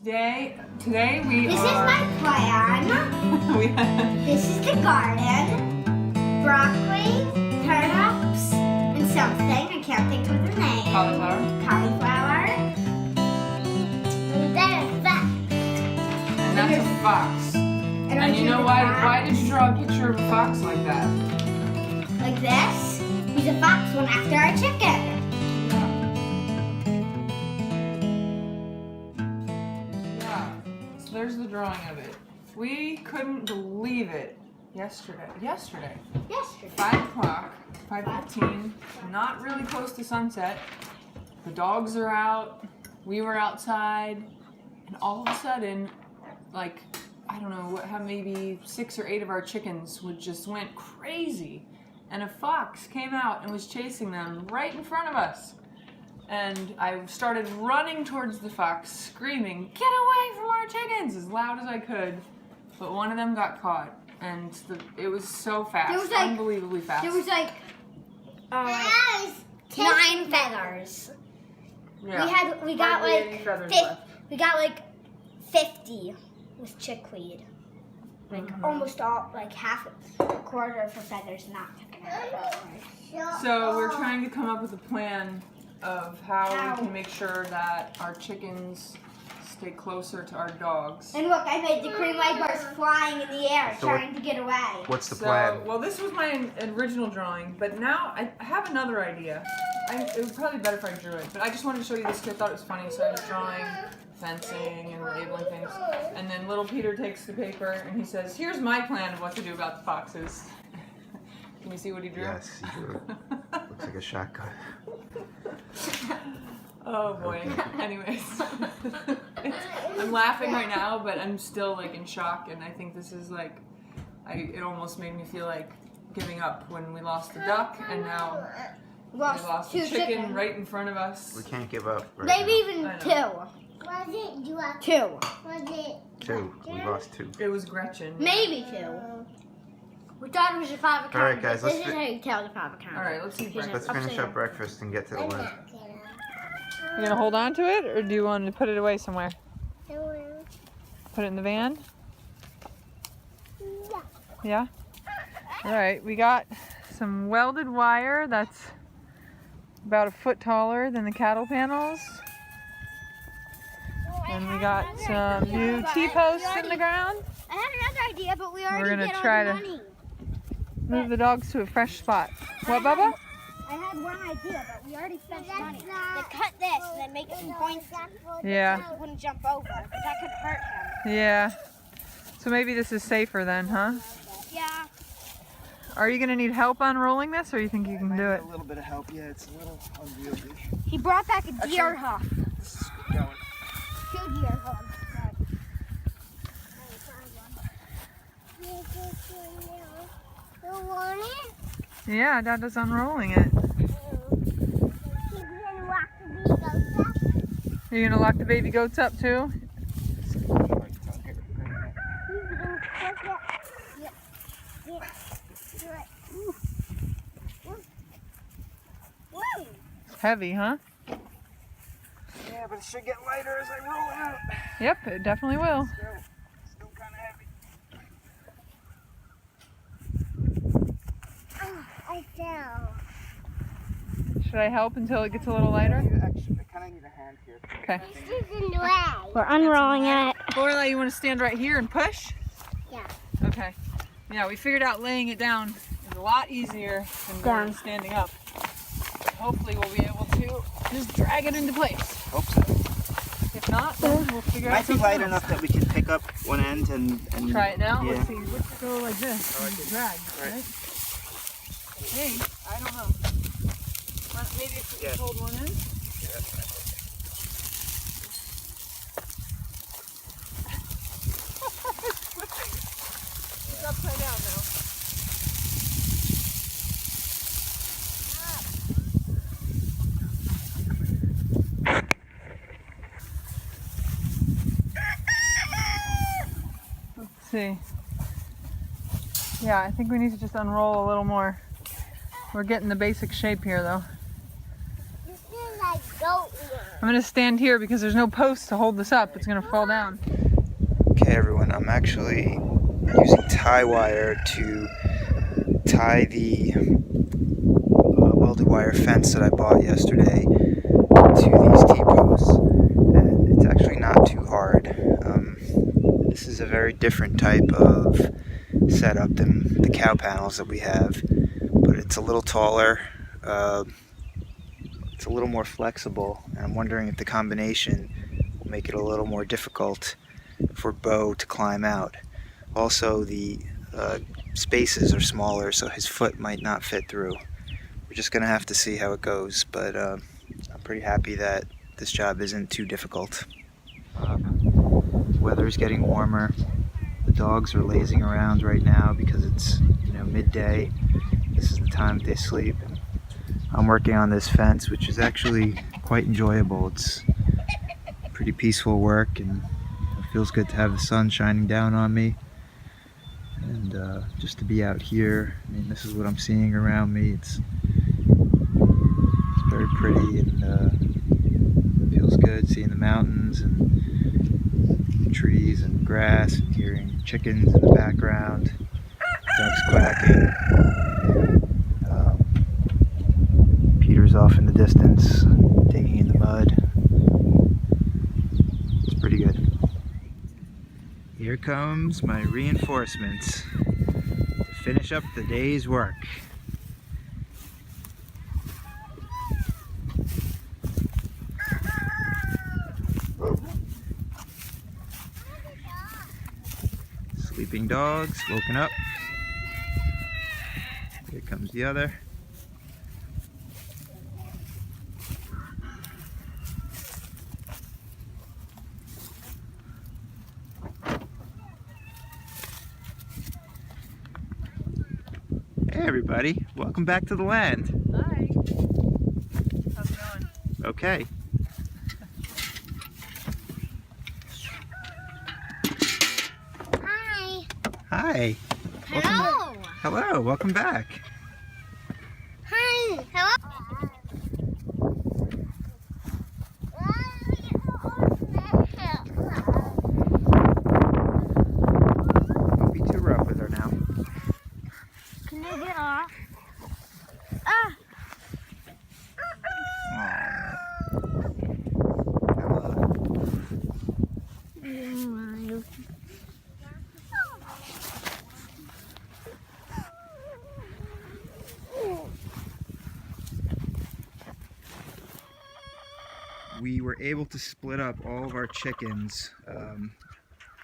Today we This are... is my plan. This is the garden. Broccoli, turnips, and something. I can't think of the name. Cauliflower. And then a fox. And that's a fox. And you know why did you draw a picture of a fox like that? Like this? He's a fox one after our chicken. There's the drawing of it. We couldn't believe it yesterday. 5 o'clock, 5:15, not really close to sunset. The dogs are out, we were outside, and all of a sudden, like, I don't know, maybe 6 or 8 of our chickens just went crazy. And a fox came out and was chasing them right in front of us. And I started running towards the fox, screaming, "Get away from our chickens!" as loud as I could. But one of them got caught, and it was so fast, There was like, unbelievably fast. There was like 9 feathers. Yeah. We got like 50 with chickweed. Like almost all, like a quarter of her feathers not picking up. So we're trying to come up with a plan of how we can make sure that our chickens stay closer to our dogs. And look, I made the cream egg bars flying in the air, trying to get away. What's the plan? Well, this was my original drawing, but now I have another idea. It would probably be better if I drew it, but I just wanted to show you this because I thought it was funny, so I was drawing fencing and labeling things. And then little Peter takes the paper and he says, "Here's my plan of what to do about the foxes." Can you see what he drew? Yes, he drew it. Looks like a shotgun. Oh boy. Anyways, I'm laughing right now, but I'm still like in shock, and I think this is like, it almost made me feel like giving up when we lost the duck, and now we lost the chicken right in front of us. We can't give up. Right Maybe even now. 2. Was it 2. Was it 2. We lost 2. It was Gretchen. Maybe 2. We thought it was a 5 account. All right, guys, this is how you tell the 5 account. All right, let's eat breakfast. Let's finish up breakfast and get to the win. You gonna hold on to it, or do you want to put it away somewhere? Put it in the van? Yeah? All right, we got some welded wire that's about a foot taller than the cattle panels. And we got some new T-posts in the ground. I had another idea, but we already We're gonna did all try the to money. move the dogs to a fresh spot. What, Bubba? I had one idea, but we already spent money. They cut this and then make some points. Yeah. So he wouldn't jump over, because that could hurt him. Yeah. So maybe this is safer then, huh? Yeah. Are you gonna need help unrolling this, or you think you can do it? A little bit of help, yeah. It's a little unwieldy. He brought back a deer hoof. This is going. 2 deer hoofs. You want it? Yeah, Dada's unrolling it. You're gonna lock the baby goats up too? It's heavy, huh? Yeah, but it should get lighter as I roll out. Yep, it definitely will. Still kind of heavy. I fell. Should I help until it gets a little lighter? Actually, I kind of need a hand here. Okay. This is in the way. We're unrolling it. Lorelai, you want to stand right here and push? Yeah. Okay. Yeah, we figured out laying it down is a lot easier than standing up. But hopefully we'll be able to just drag it into place. Hope so. If not, then we'll figure out Might be something light else. enough that we can pick up one end and Try it now? Yeah. Let's see. Let's go like this and drag, right? Hey, I don't know. Maybe if we hold one end? It's upside down now. Let's see. Yeah, I think we need to just unroll a little more. We're getting the basic shape here though. This is like goat milk. I'm gonna stand here because there's no post to hold this up. It's gonna fall down. Okay, everyone, I'm actually using tie wire to tie the welded wire fence that I bought yesterday to these T-posts, and it's actually not too hard. This is a very different type of setup than the cow panels that we have, but it's a little taller, it's a little more flexible, and I'm wondering if the combination will make it a little more difficult for Bo to climb out. Also, the spaces are smaller, so his foot might not fit through. We're just gonna have to see how it goes, but I'm pretty happy that this job isn't too difficult. Weather's getting warmer. The dogs are lazing around right now because it's, you know, midday. This is the time that they sleep. I'm working on this fence, which is actually quite enjoyable. It's pretty peaceful work, and it feels good to have the sun shining down on me. And just to be out here, I mean, this is what I'm seeing around me. It's very pretty, and it feels good seeing the mountains and trees and grass, and hearing chickens in the background, ducks quacking. Peter's off in the distance, digging in the mud. It's pretty good. Here comes my reinforcements to finish up the day's work. Sleeping dogs woken up. Here comes the other. Hey everybody, welcome back to the land. Hi. How's it going? Okay. Hi. Hi. Hello. Hello, welcome back. Hi. Hello. Don't be too rough with her now. Can you get off? Ah. We were able to split up all of our chickens,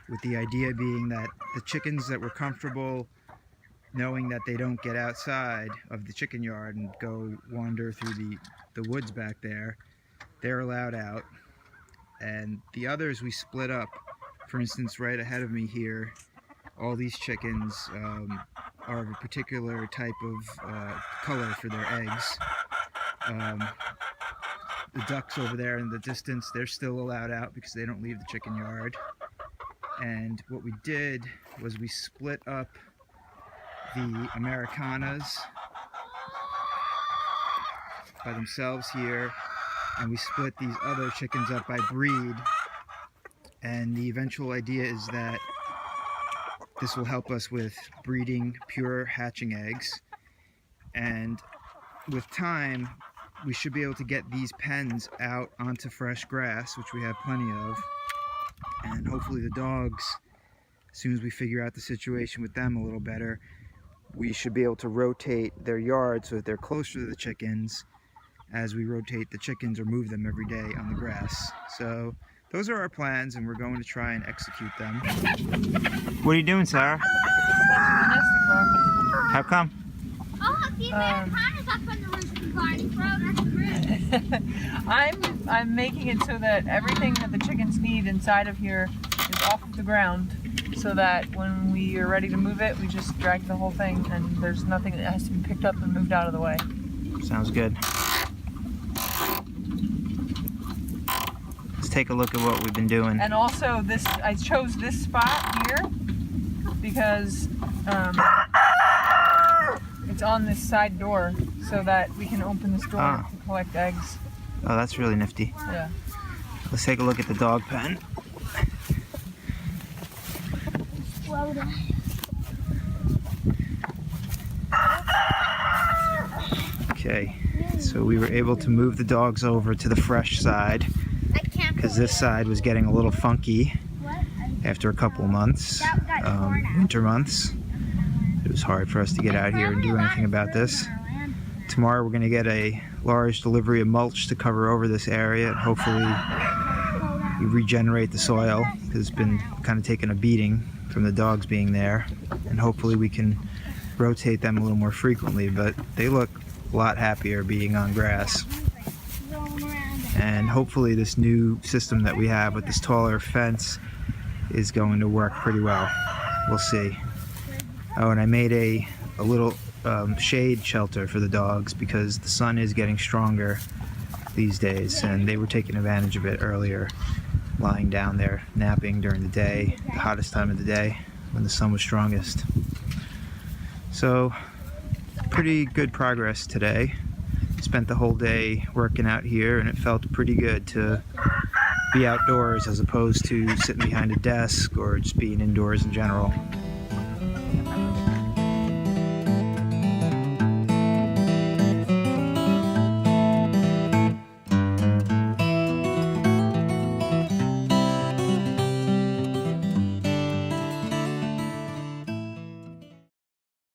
with the idea being that the chickens that were comfortable knowing that they don't get outside of the chicken yard and go wander through the woods back there, they're allowed out. And the others we split up. For instance, right ahead of me here, all these chickens are of a particular type of color for their eggs. The ducks over there in the distance, they're still allowed out because they don't leave the chicken yard. And what we did was we split up the Americanas by themselves here, and we split these other chickens up by breed. And the eventual idea is that this will help us with breeding pure hatching eggs. And with time, we should be able to get these pens out onto fresh grass, which we have plenty of. And hopefully the dogs, as soon as we figure out the situation with them a little better, we should be able to rotate their yard so that they're closer to the chickens as we rotate the chickens or move them every day on the grass. So those are our plans, and we're going to try and execute them. What are you doing, Sarah? That's the nesting box. How come? Oh, the Americanas up on the roof of the garden. Throw it at the roof. I'm making it so that everything that the chickens need inside of here is off of the ground, so that when we are ready to move it, we just drag the whole thing, and there's nothing that has to be picked up and moved out of the way. Sounds good. Let's take a look at what we've been doing. And also, this I chose this spot here because it's on this side door, so that we can open this door to collect eggs. Oh, that's really nifty. Yeah. Let's take a look at the dog pen. Okay, so we were able to move the dogs over to the fresh side because this side was getting a little funky after a couple months, winter months. It was hard for us to get out here and do anything about this. Tomorrow we're going to get a large delivery of mulch to cover over this area and hopefully we regenerate the soil because it's been kind of taking a beating from the dogs being there, and hopefully we can rotate them a little more frequently, but they look a lot happier being on grass. And hopefully this new system that we have with this taller fence is going to work pretty well. We'll see. Oh, and I made a little shade shelter for the dogs because the sun is getting stronger these days and they were taking advantage of it earlier, lying down there napping during the day, the hottest time of the day when the sun was strongest. So pretty good progress today. Spent the whole day working out here and it felt pretty good to be outdoors as opposed to sitting behind a desk or just being indoors in general.